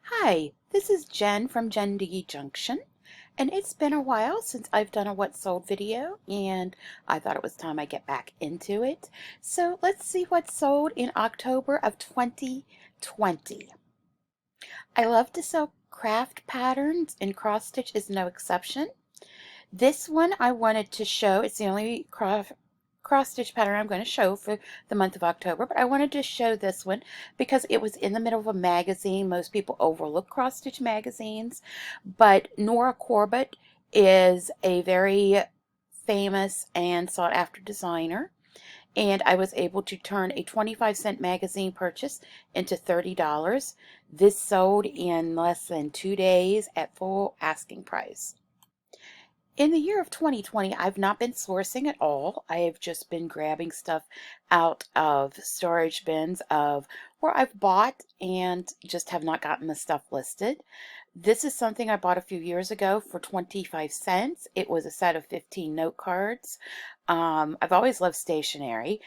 Hi, this is Jen from Jen Diggy Junction, and it's been a while since I've done a What Sold video, and I thought it was time I get back into it. So let's see what sold in October of 2020. I love to sell craft patterns, and cross stitch is no exception. This one I wanted to show, it's the only cross stitch pattern I'm going to show for the month of October, but I wanted to show this one because it was in the middle of a magazine. Most people overlook cross stitch magazines, but Nora Corbett is a very famous and sought after designer, and I was able to turn a 25-cent magazine purchase into $30. This sold in less than 2 days at full asking price. In the year of 2020, I've not been sourcing at all. I have just been grabbing stuff out of storage bins of where I've bought and just have not gotten the stuff listed. This is something I bought a few years ago for 25 cents. It was a set of 15 note cards. I've always loved stationery,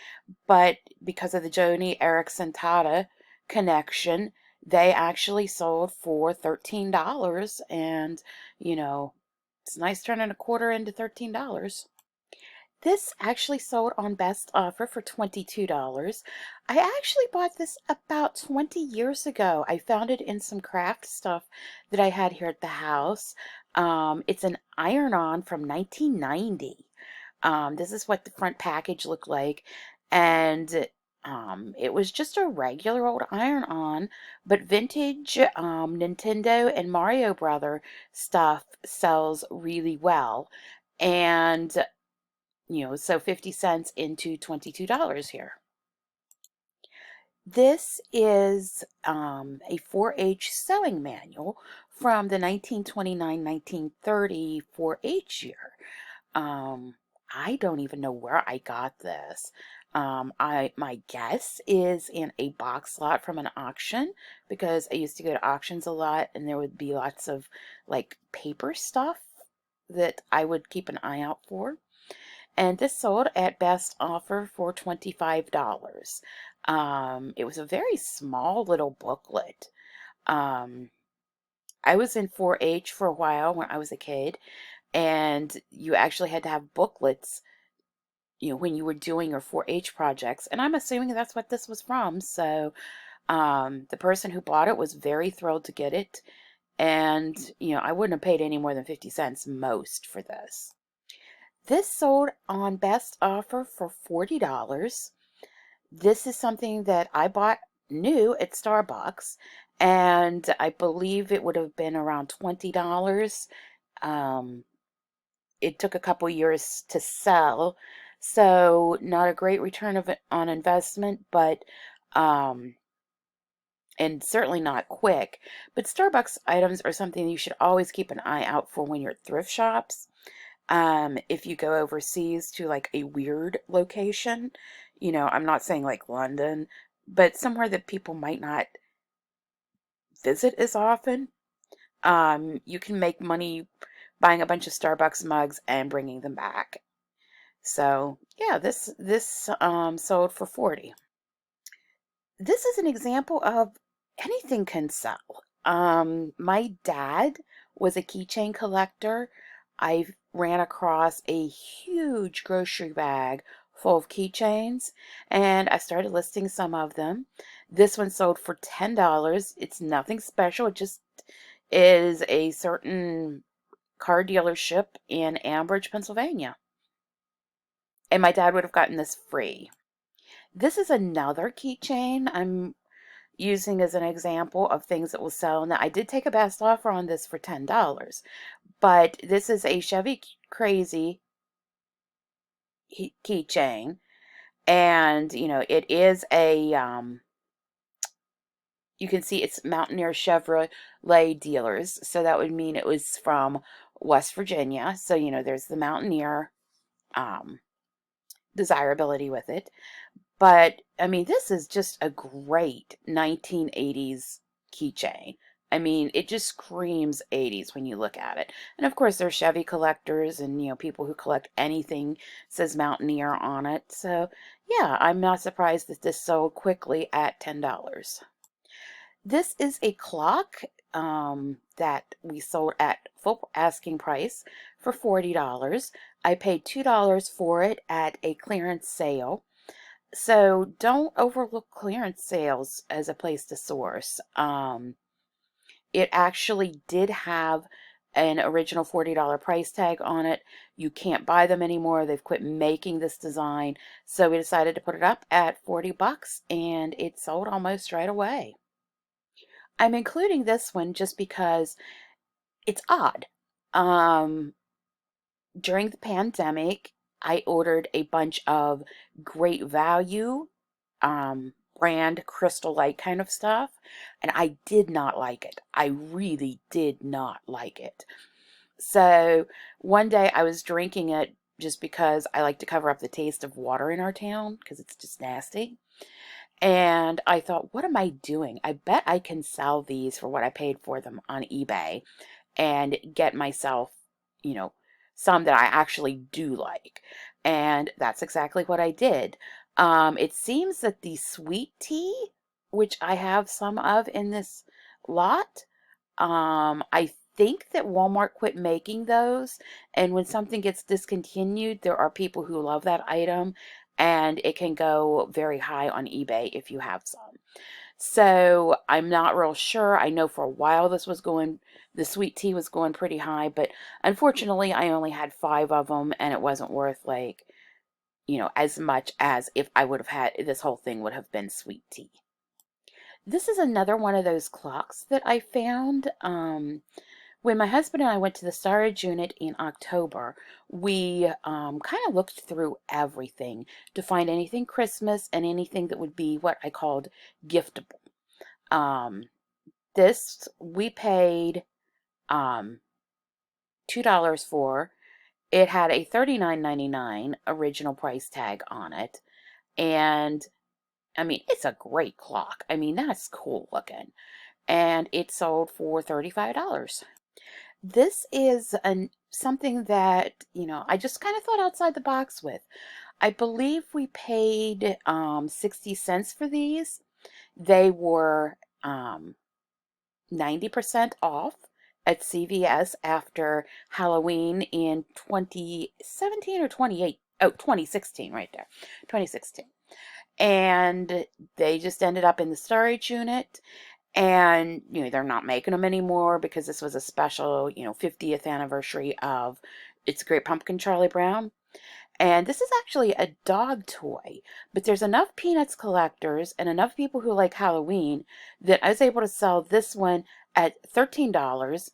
but because of the Joni Eareckson Tada connection, they actually sold for $13, and you know, it's nice turning a quarter into $13. This actually sold on best offer for $22. I actually bought this about 20 years ago. I found it in some craft stuff that I had here at the house. It's an iron-on from 1990. This is what the front package looked like, and it was just a regular old iron-on, but vintage Nintendo and Mario Brother stuff sells really well. And so 50 cents into $22 here. This is a 4-H sewing manual from the 1929-1930 4-H year. I don't even know where I got this. My guess is in a box lot from an auction, because I used to go to auctions a lot and there would be lots of like paper stuff that I would keep an eye out for. And this sold at best offer for $25. It was a very small little booklet. Um, I was in 4-H for a while when I was a kid, and you actually had to have booklets, when you were doing your 4-H projects. And I'm assuming that's what this was from. So the person who bought it was very thrilled to get it. And, I wouldn't have paid any more than 50 cents most for this. This sold on best offer for $40. This is something that I bought new at Starbucks, and I believe it would have been around $20. Um, it took a couple years to sell, so not a great return on investment, but and certainly not quick. But Starbucks items are something you should always keep an eye out for when you're at thrift shops. If you go overseas to like a weird location, I'm not saying like London, but somewhere that people might not visit as often, you can make money buying a bunch of Starbucks mugs and bringing them back. So yeah, this sold for 40. This is an example of anything can sell. My dad was a keychain collector. I ran across a huge grocery bag full of keychains, and I started listing some of them. This one sold for $10. It's nothing special. It just is a certain car dealership in Ambridge, Pennsylvania. And my dad would have gotten this free. This is another keychain I'm using as an example of things that will sell. Now, I did take a best offer on this for $10, but this is a Chevy Crazy keychain, and it is a you can see it's Mountaineer Chevrolet dealers, so that would mean it was from West Virginia. So there's the Mountaineer desirability with it. But I mean, this is just a great 1980s keychain. I mean, it just screams 80s when you look at it. And of course, there's Chevy collectors and people who collect anything says Mountaineer on it. So yeah, I'm not surprised that this sold quickly at $10. This is a clock that we sold at full asking price for $40. I paid $2 for it at a clearance sale. So don't overlook clearance sales as a place to source. It actually did have an original $40 price tag on it. You can't buy them anymore. They've quit making this design. So we decided to put it up at 40 bucks and it sold almost right away. I'm including this one just because it's odd. Um, During the pandemic, I ordered a bunch of great value brand crystal light kind of stuff, and I did not like it. I really did not like it. So one day I was drinking it just because I like to cover up the taste of water in our town because it's just nasty. And I thought, what am I doing? I bet I can sell these for what I paid for them on eBay and get myself, you know, some that I actually do like. And that's exactly what I did. It seems that the sweet tea, which I have some of in this lot, I think that Walmart quit making those. And when something gets discontinued, there are people who love that item and it can go very high on eBay if you have some. So I'm not real sure. I know for a while the sweet tea was going pretty high, but unfortunately I only had 5 of them and it wasn't worth like, as much as if I would have had this whole thing would have been sweet tea. This is another one of those clocks that I found. When my husband and I went to the storage unit in October, we kind of looked through everything to find anything Christmas and anything that would be what I called giftable. Um, this we paid um, $2 for. It had a $39.99 original price tag on it. And I mean, it's a great clock. I mean, that's cool looking. And it sold for $35. This is something that, I just kind of thought outside the box with. I believe we paid 60 cents for these. They were 90% off at CVS after Halloween in 2017 or 28. Oh, 2016 right there. 2016. And they just ended up in the storage unit. And, they're not making them anymore because this was a special, 50th anniversary of It's a Great Pumpkin Charlie Brown. And this is actually a dog toy, but there's enough Peanuts collectors and enough people who like Halloween that I was able to sell this one at $13.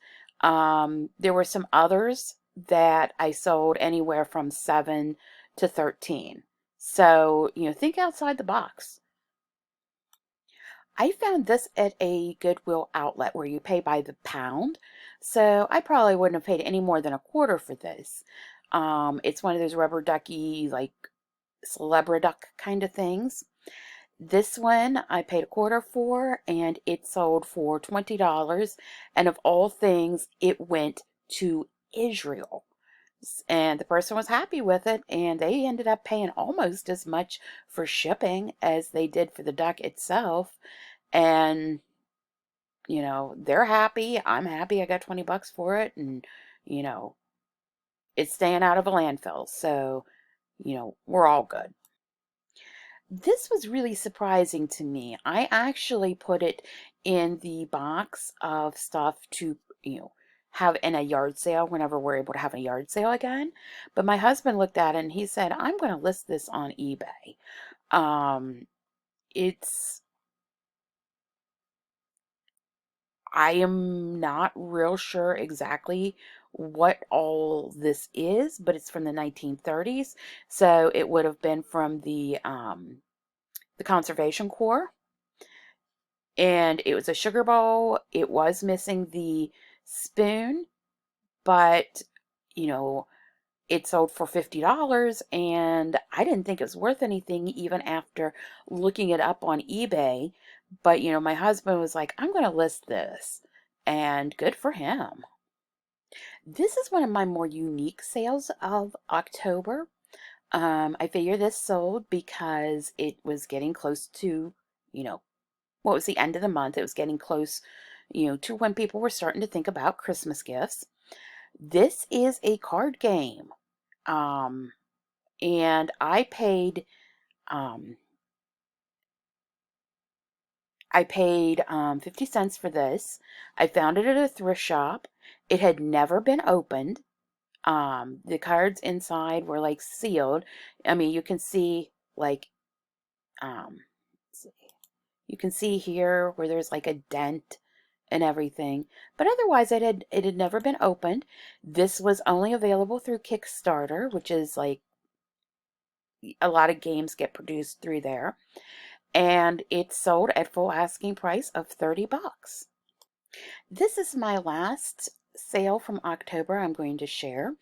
There were some others that I sold anywhere from 7 to 13. So, think outside the box. I found this at a Goodwill outlet where you pay by the pound. So I probably wouldn't have paid any more than a quarter for this. It's one of those rubber ducky, like Celebriduck kind of things. This one I paid a quarter for and it sold for $20. And of all things, it went to Israel. And the person was happy with it and they ended up paying almost as much for shipping as they did for the duck itself. And, they're happy. I'm happy. I got 20 bucks for it. And, you know, it's staying out of a landfill. So, we're all good. This was really surprising to me. I actually put it in the box of stuff to, have in a yard sale whenever we're able to have a yard sale again. But my husband looked at it and he said, I'm going to list this on eBay. It's I am not real sure exactly what all this is, but it's from the 1930s. So it would have been from the Conservation Corps. And it was a sugar bowl. It was missing the spoon, but you know, it sold for $50 and I didn't think it was worth anything even after looking it up on eBay. But my husband was like, I'm going to list this. And good for him. This is one of my more unique sales of October. I figure this sold because it was getting close to, you know, well, it was the end of the month. It was getting close, to when people were starting to think about Christmas gifts. This is a card game. Um, and um, I paid 50 cents for this. I found it at a thrift shop. It had never been opened. The cards inside were like sealed. I mean, you can see like, let's see. You can see here where there's like a dent and everything. But otherwise it had never been opened. This was only available through Kickstarter, which is like a lot of games get produced through there. And it sold at full asking price of 30 bucks. This is my last sale from October I'm going to share.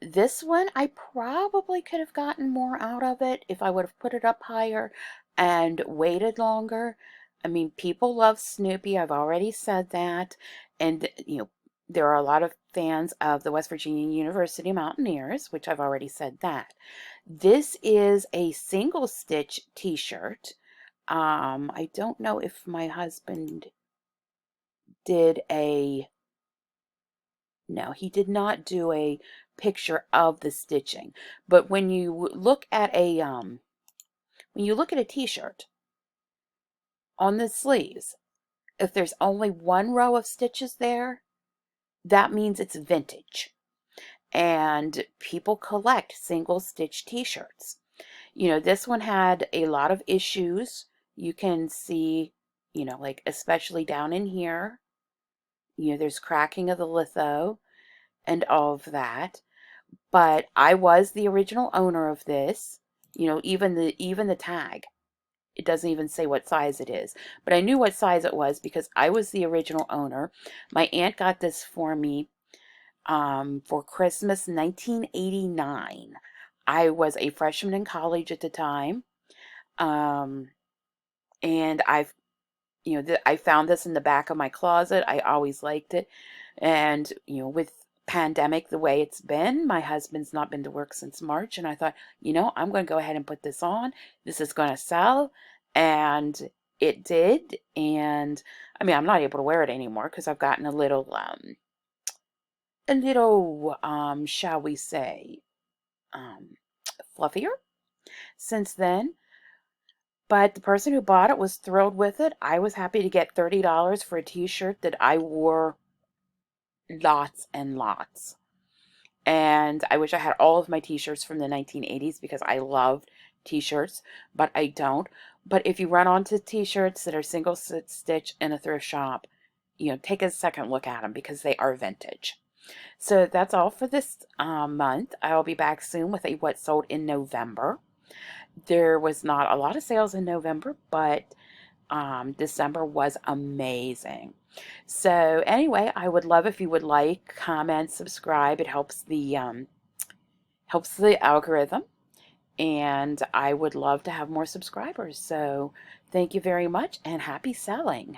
This one, I probably could have gotten more out of it if I would have put it up higher and waited longer. I mean, people love Snoopy. I've already said that. And, there are a lot of fans of the West Virginia University Mountaineers, which I've already said that. This is a single stitch t-shirt. I don't know if my husband did no, he did not do a picture of the stitching. But when you look at a t-shirt on the sleeves, if there's only one row of stitches there, that means it's vintage. And people collect single stitch t-shirts. This one had a lot of issues. You can see, like especially down in here, there's cracking of the litho and all of that. But I was the original owner of this. Even the tag, it doesn't even say what size it is. But I knew what size it was because I was the original owner. My aunt got this for me for Christmas 1989. I was a freshman in college at the time. Um, and I found this in the back of my closet. I always liked it. And, with pandemic the way it's been, my husband's not been to work since March. And I thought, I'm going to go ahead and put this on. This is going to sell. And it did. And I mean, I'm not able to wear it anymore because I've gotten a little, shall we say, fluffier since then. But the person who bought it was thrilled with it. I was happy to get $30 for a t-shirt that I wore lots and lots. And I wish I had all of my t-shirts from the 1980s because I loved t-shirts, but I don't. But if you run onto t-shirts that are single stitch in a thrift shop, take a second look at them because they are vintage. So that's all for this month. I'll be back soon with a what sold in November. There was not a lot of sales in November, but December was amazing. So anyway, I would love if you would like, comment, subscribe. It helps the algorithm, and I would love to have more subscribers. So thank you very much and happy selling.